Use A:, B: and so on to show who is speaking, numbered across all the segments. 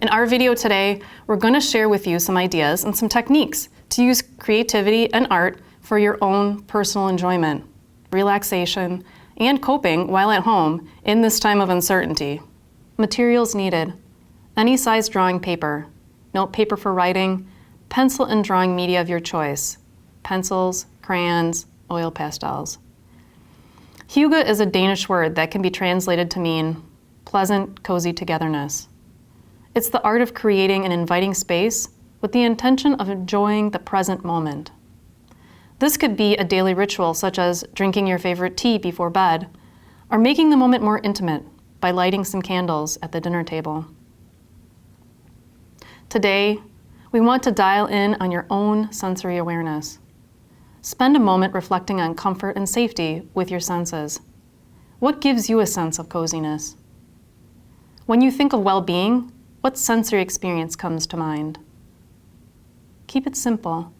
A: In our video today, we're going to share with you some ideas and some techniques to use creativity and art for your own personal enjoyment, relaxation, and coping while at home in this time of uncertainty. Materials needed: any size drawing paper, note paper for writing, pencil and drawing media of your choice, pencils, crayons, oil pastels. Hygge is a Danish word that can be translated to mean pleasant, cozy togetherness. It's the art of creating an inviting space with the intention of enjoying the present moment. This could be a daily ritual such as drinking your favorite tea before bed, or making the moment more intimate by lighting some candles at the dinner table. Today, we want to dial in on your own sensory awareness. Spend a moment reflecting on comfort and safety with your senses. What gives you a sense of coziness? When you think of well-being, what sensory experience comes to mind? Keep it simple,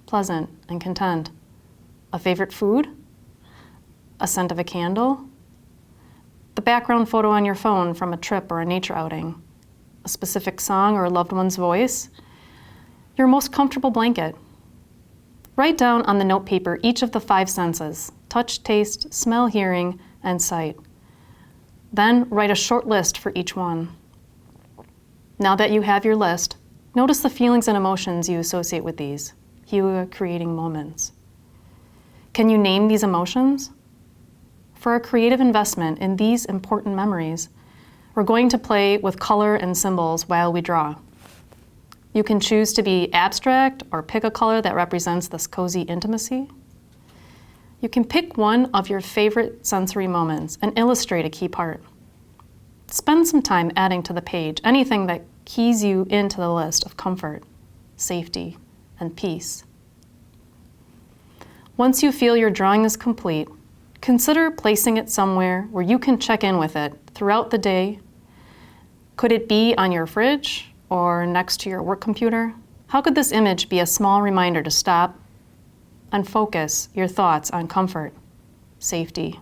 A: pleasant, and content. A favorite food? A scent of a candle? The background photo on your phone from a trip or a nature outing? A specific song or a loved one's voice? Your most comfortable blanket? Write down on the note paper each of the 5 senses: touch, taste, smell, hearing, and sight. Then write a short list for each one. Now that you have your list, notice the feelings and emotions you associate with these Hygge creating moments. Can you name these emotions? For a creative investment in these important memories, we're going to play with color and symbols while we draw. You can choose to be abstract or pick a color that represents this cozy intimacy. You can pick one of your favorite sensory moments and illustrate a key part. Spend some time adding to the page anything that keys you into the list of comfort, safety, and peace. Once you feel your drawing is complete, consider placing it somewhere where you can check in with it throughout the day. Could it be on your fridge or next to your work computer? How could this image be a small reminder to stop and focus your thoughts on comfort, safety,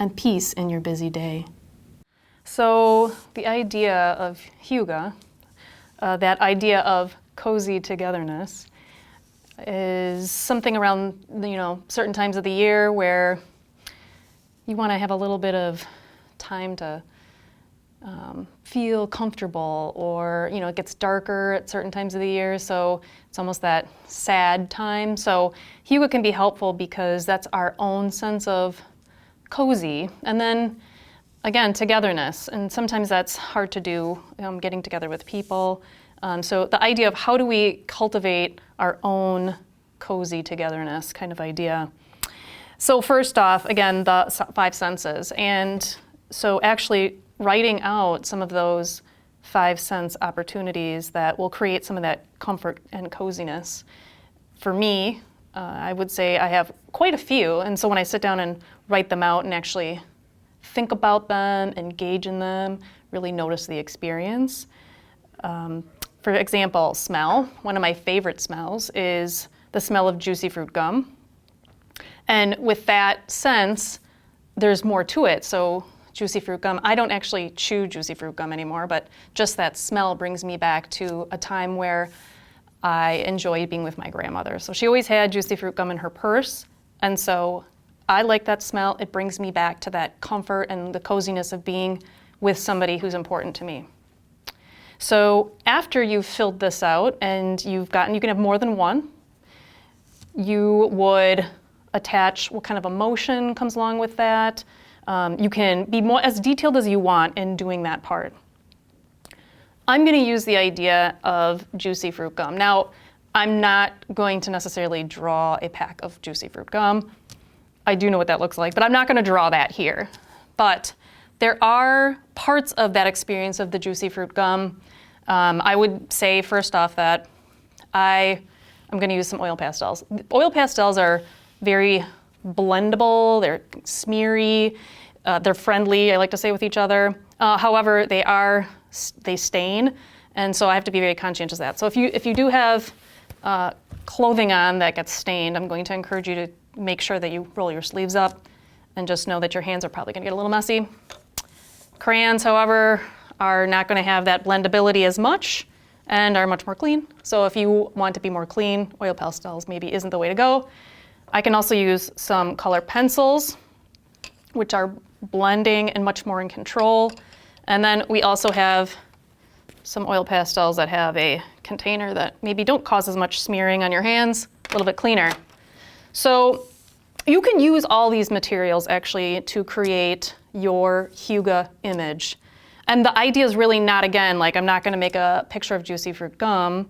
A: and peace in your busy day? So the idea of Hygge, that idea of cozy togetherness, is something around, certain times of the year where you want to have a little bit of time to feel comfortable, or it gets darker at certain times of the year, so it's almost that sad time. So Hygge can be helpful because that's our own sense of cozy, and then again, togetherness, and sometimes that's hard to do, getting together with people. So the idea of how do we cultivate our own cozy togetherness kind of idea. So first off, again, the 5 senses. And so actually writing out some of those 5 sense opportunities that will create some of that comfort and coziness. For me, I would say I have quite a few. And so when I sit down and write them out and actually think about them, engage in them, really notice the experience. For example, smell. One of my favorite smells is the smell of juicy fruit gum. And with that sense, there's more to it. So juicy fruit gum, I don't actually chew juicy fruit gum anymore, but just that smell brings me back to a time where I enjoyed being with my grandmother. So she always had juicy fruit gum in her purse, and so I like that smell. It brings me back to that comfort and the coziness of being with somebody who's important to me. So after you've filled this out and you can have more than one, you would attach what kind of emotion comes along with that. You can be more as detailed as you want in doing that part. I'm going to use the idea of juicy fruit gum. Now, I'm not going to necessarily draw a pack of juicy fruit gum. I do know what that looks like, but I'm not going to draw that here. But there are parts of that experience of the juicy fruit gum. I would say first off that I'm going to use some oil pastels. Oil pastels are very blendable, they're smeary, they're friendly, I like to say, with each other. However, they stain, and so I have to be very conscientious of that. So if you do have clothing on that gets stained, I'm going to encourage you to make sure that you roll your sleeves up and just know that your hands are probably going to get a little messy. Crayons, however, are not going to have that blendability as much and are much more clean. So if you want to be more clean, oil pastels maybe isn't the way to go. I can also use some color pencils, which are blending and much more in control. And then we also have some oil pastels that have a container that maybe don't cause as much smearing on your hands, a little bit cleaner. So you can use all these materials actually to create your hygge image. And the idea is really not, again, like I'm not going to make a picture of juicy fruit gum,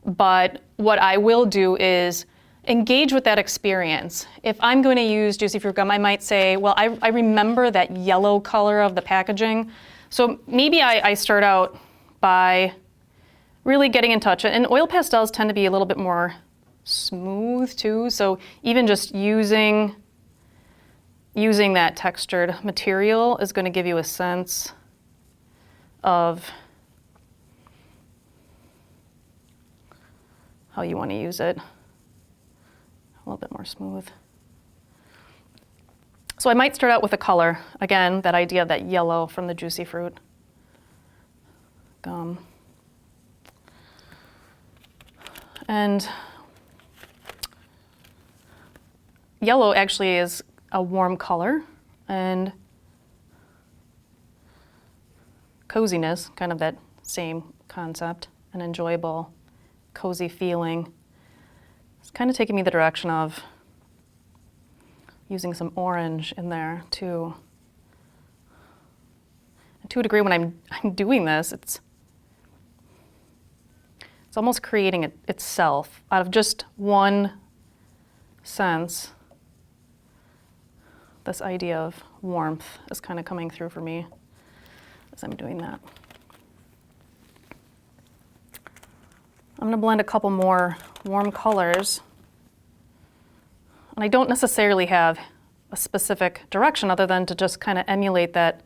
A: but what I will do is engage with that experience. If I'm going to use juicy fruit gum, I might say, well, I remember that yellow color of the packaging. So maybe I start out by really getting in touch. And oil pastels tend to be a little bit more smooth too. So even just using that textured material is going to give you a sense of how you want to use it. A little bit more smooth. So I might start out with a color. Again, that idea of that yellow from the juicy fruit gum. And yellow actually is a warm color, and coziness, kind of that same concept, an enjoyable, cozy feeling. It's kind of taking me the direction of using some orange in there too. And to a degree, when I'm doing this, it's almost creating it itself out of just one sense. This idea of warmth is kind of coming through for me as I'm doing that. I'm going to blend a couple more warm colors. And I don't necessarily have a specific direction other than to just kind of emulate that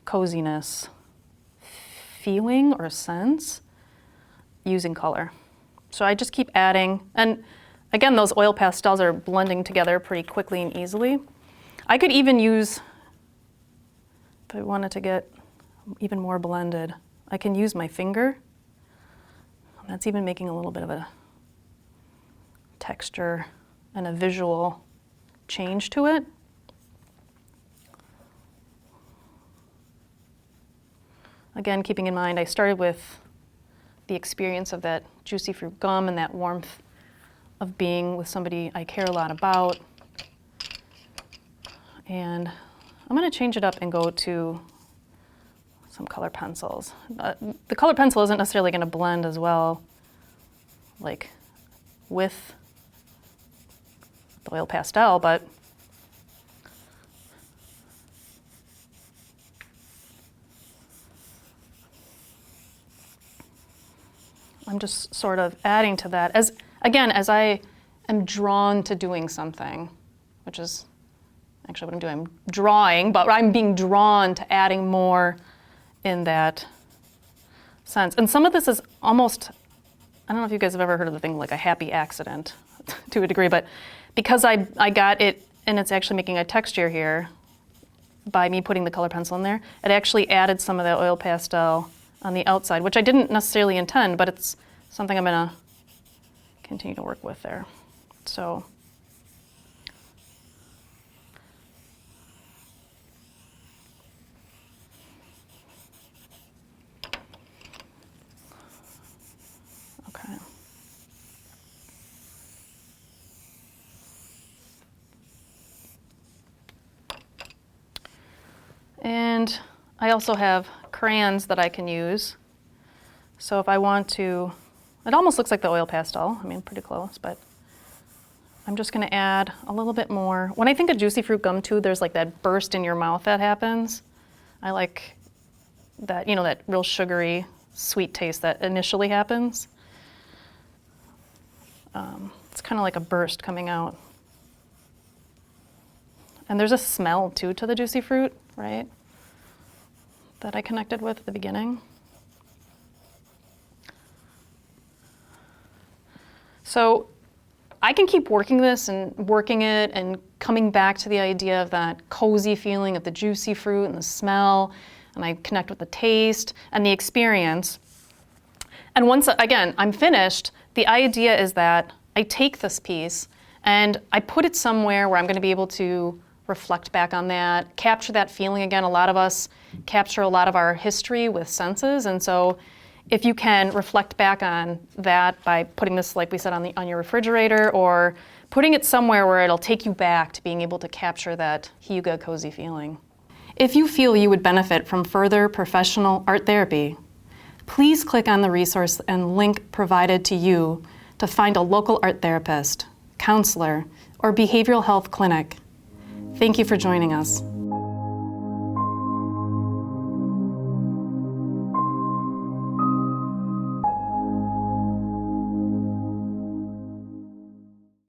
A: coziness feeling or sense using color. So I just keep adding, and again, those oil pastels are blending together pretty quickly and easily. I could even use, if I wanted to get even more blended, I can use my finger. That's even making a little bit of a texture and a visual change to it. Again, keeping in mind, I started with the experience of that juicy fruit gum and that warmth of being with somebody I care a lot about. And I'm going to change it up and go to some color pencils. The color pencil isn't necessarily going to blend as well like with the oil pastel, but I'm just sort of adding to that as I am drawn to doing something, which is actually what I'm doing. I'm drawing, but I'm being drawn to adding more in that sense. And some of this is almost, I don't know if you guys have ever heard of the thing like a happy accident to a degree, but because I got it, and it's actually making a texture here by me putting the color pencil in there, it actually added some of that oil pastel on the outside, which I didn't necessarily intend, but it's something I'm going to continue to work with there. So okay. And I also have crayons that I can use. So if I want to, it almost looks like the oil pastel, I mean pretty close, but I'm just going to add a little bit more. When I think of juicy fruit gum too, there's like that burst in your mouth that happens. I like that, you know, that real sugary, sweet taste that initially happens. It's kind of like a burst coming out. And there's a smell too to the juicy fruit, right? That I connected with at the beginning. So I can keep working this and working it and coming back to the idea of that cozy feeling of the juicy fruit and the smell. and I connect with the taste and the experience. And once, again, I'm finished, the idea is that I take this piece and I put it somewhere where I'm going to be able to reflect back on that, capture that feeling again. A lot of us capture a lot of our history with senses, and so if you can reflect back on that by putting this, like we said, on your refrigerator, or putting it somewhere where it'll take you back to being able to capture that hygge cozy feeling. If you feel you would benefit from further professional art therapy, please click on the resource and link provided to you to find a local art therapist, counselor, or behavioral health clinic. Thank you for joining us.